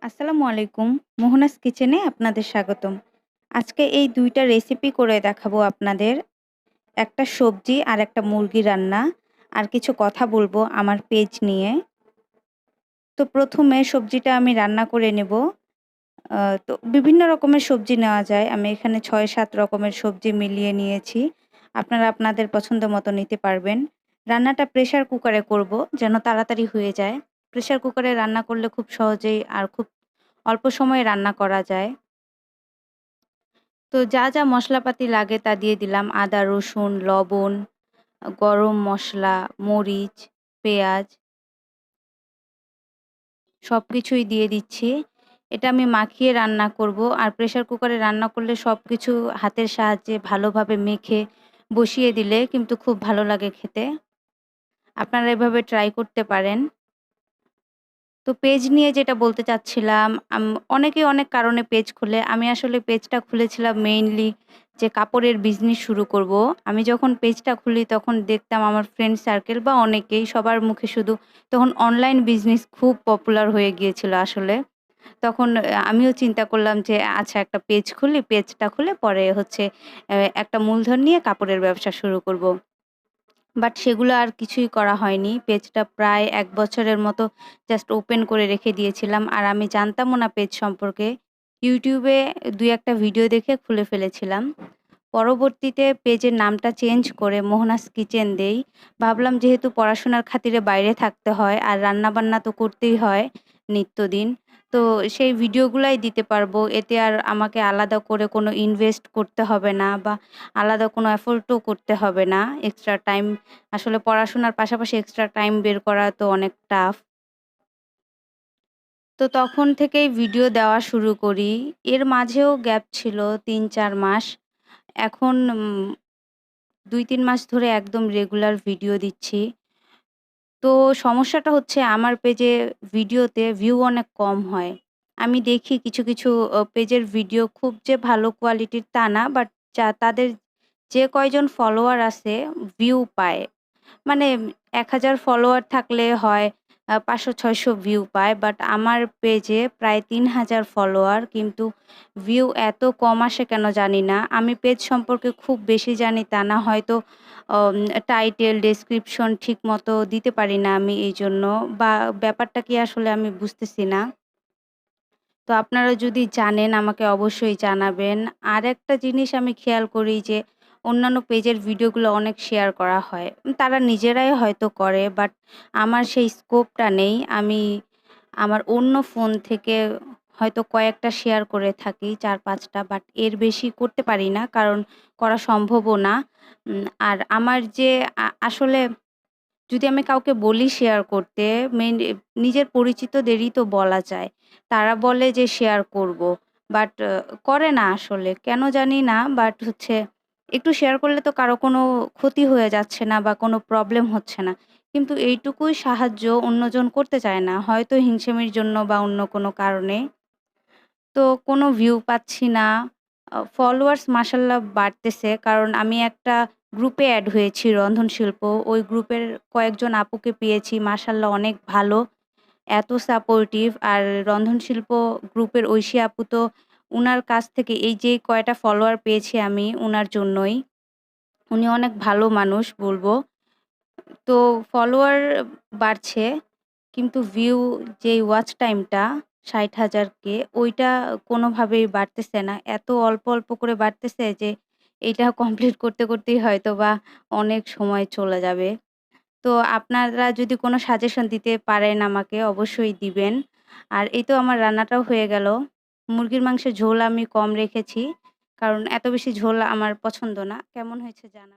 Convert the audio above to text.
আসসালামু আলাইকুম। মোহনাস কিচেনে আপনাদের স্বাগতম। আজকে এই ২ টা রেসিপি করে দেখাবো আপনাদের। একটা সবজি আর একটা মুরগি রান্না। আর কিছু কথা বলবো আমার পেজ নিয়ে। তো ১ম এ সবজিটা আমি রান্না করে নেব। তো বিভিন্ন রকমের সবজি নেওয়া যায়। আমি এখানে ৬-৭ রকমের সবজি মিলিয়ে নিয়েছি। আপনারা আপনাদের পছন্দ মতো নিতে পারবেন। রান্নাটা প্রেশার কুকারে করব যেন তাড়াতাড়ি হয়ে যায়। প্রেশার কুকারে রান্না করলে খুব সহজেই আর খুব অল্প সময়ে রান্না করা যায়। তো যা মশলাপাতি লাগে তা দিয়ে দিলাম। আদা, রসুন, লবণ, গরম মসলা, মরিচ, পেঁয়াজ সবকিছুই দিয়ে দিচ্ছি। এটা আমি মাখিয়ে রান্না করব। আর প্রেশার কুকারে রান্না করলে সবকিছু হাতের সাহায্যে ভালোভাবে মেখে বসিয়ে দিলে কিন্তু খুব ভালো লাগে খেতে। আপনারা এভাবে ট্রাই করতে পারেন। তো পেজ নিয়ে যেটা বলতে চাচ্ছিলাম, অনেকেই অনেক কারণে পেজ খোলে। আমি আসলে পেজটা খুলেছিলাম মেইনলি যে কাপড়ের বিজনেস শুরু করব। আমি যখন পেজটা খুলি তখন দেখতাম আমার ফ্রেন্ড সার্কেল বা অনেকেই সবার মুখে শুধু তখন অনলাইন বিজনেস খুব পপুলার হয়ে গিয়েছিল আসলে। তখন আমিও চিন্তা করলাম যে আচ্ছা একটা পেজ খুলি, পেজটা খুলে পরে হচ্ছে একটা মূলধন নিয়ে কাপড়ের ব্যবসা শুরু করব। বাট সেগুলো আর কিছুই করা হয়নি। পেজটা প্রায় ১ বছরের মতো জাস্ট ওপেন করে রেখে দিয়েছিলাম। আর আমি জানতামও না পেজ সম্পর্কে। YouTube এ ২-১ টা ভিডিও দেখে খুলে ফেলেছিলাম। পরবর্তীতে পেজের নামটা চেঞ্জ করে মোহনাস কিচেন দেই। ভাবলাম যেহেতু পড়াশোনার খাতিরে বাইরে থাকতে হয় আর রান্নাবান্না তো করতেই হয় নিত্যদিন। তো সেই ভিডিওগুলাই দিতে পারবো। এতে আর আমাকে আলাদা করে কোনো ইনভেস্ট করতে হবে না বা আলাদা কোনো এফোর্টও করতে হবে না। এক্সট্রা টাইম আসলে পড়াশোনার পাশাপাশি এক্সট্রা টাইম বের করা তো অনেক টাফ। তো তখন থেকেই ভিডিও দেওয়া শুরু করি। এর মাঝেও গ্যাপ ছিল ৩-৪ মাস। এখন ২-৩ মাস ধরে একদম রেগুলার ভিডিও দিচ্ছি। তো সমস্যাটা হচ্ছে আমার পেজে ভিডিওতে ভিউ অনেক কম হয়। আমি দেখি কিছু পেজের ভিডিও খুব যে ভালো কোয়ালিটির তা না। বাট তাদের যে কয়জন ফলোয়ার আছে ভিউ পায়। মানে ১,০০০ ফলোয়ার থাকলে হয় ৫০০-৬০০ ভিউ পায়। বাট আমার পেজে প্রায় ৩,০০০ ফলোয়ার কিন্তু ভিউ এত কম আসে কেন জানি না। আমি পেজ সম্পর্কে খুব বেশি জানি তা না। হয়তো অম টাইটেল, ডেসক্রিপশন ঠিকমতো দিতে পারি না আমি এইজন্য বা ব্যাপারটা কি আসলে আমি বুঝতেছি না। তো আপনারা যদি জানেন আমাকে অবশ্যই জানাবেন। আরেকটা জিনিস আমি খেয়াল করি যে অন্যান্য পেজের ভিডিওগুলো অনেক শেয়ার করা হয়। তারা নিজেরাই হয়তো করে বাট আমার সেই স্কোপটা নেই। আমি আমার অন্য ফোন থেকে হয়তো কয়েকটা শেয়ার করে থাকি ৪-৫ টা বাট এর বেশি করতে পারি না। কারণ করা সম্ভবও না। আর আমার যে আসলে যদি আমি কাউকে বলি শেয়ার করতে, মেইন নিজের পরিচিতদেরই তো বলা যায়। তারা বলে যে শেয়ার করব। বাট করে না আসলে। কেন জানি না। বাট হচ্ছে একটু শেয়ার করলে তো কারো কোনো ক্ষতি হয়ে যাচ্ছে না বা কোনো প্রবলেম হচ্ছে না। কিন্তু এইটুকুই সাহায্য অন্যজন করতে চায় না। হয়তো হিংসেমির জন্য বা অন্য কোনো কারণে। তো কোনো ভিউ পাচ্ছি না। ফলোয়ার্স মাশাআল্লাহ বাড়তেছে। কারণ আমি একটা গ্রুপে এড হয়েছি রন্ধনশিল্প। ওই গ্রুপের কয়েকজন আপুকে পেয়েছি মাশাআল্লাহ অনেক ভালো। এত সাপোর্টিভ আর রন্ধনশিল্প গ্রুপের ঐশী আপু তো উনার কাছ থেকে এই যে কয়টা ফলোয়ার পেয়েছি আমি উনার জন্যই। উনি অনেক ভালো মানুষ বলব। তো ফলোয়ার বাড়ছে কিন্তু ভিউ যেই ওয়াচ টাইমটা ৬০,০০০ কে ওইটা কোনোভাবেই বাড়তেছে না। এত অল্প করে বাড়তেছে যে এইটা কমপ্লিট করতেই হয়তোবা অনেক সময় চলে যাবে। তো আপনারা যদি কোনো সাজেশন দিতে পারেন আমাকে অবশ্যই দিবেন। আর এই তো আমার রান্নাটাও হয়ে গেল। মুরগির মাংসের ঝোল আমি কম রেখেছি। কারণ এত বেশি ঝোল আমার পছন্দ না। কেমন হয়েছে জানাবেন।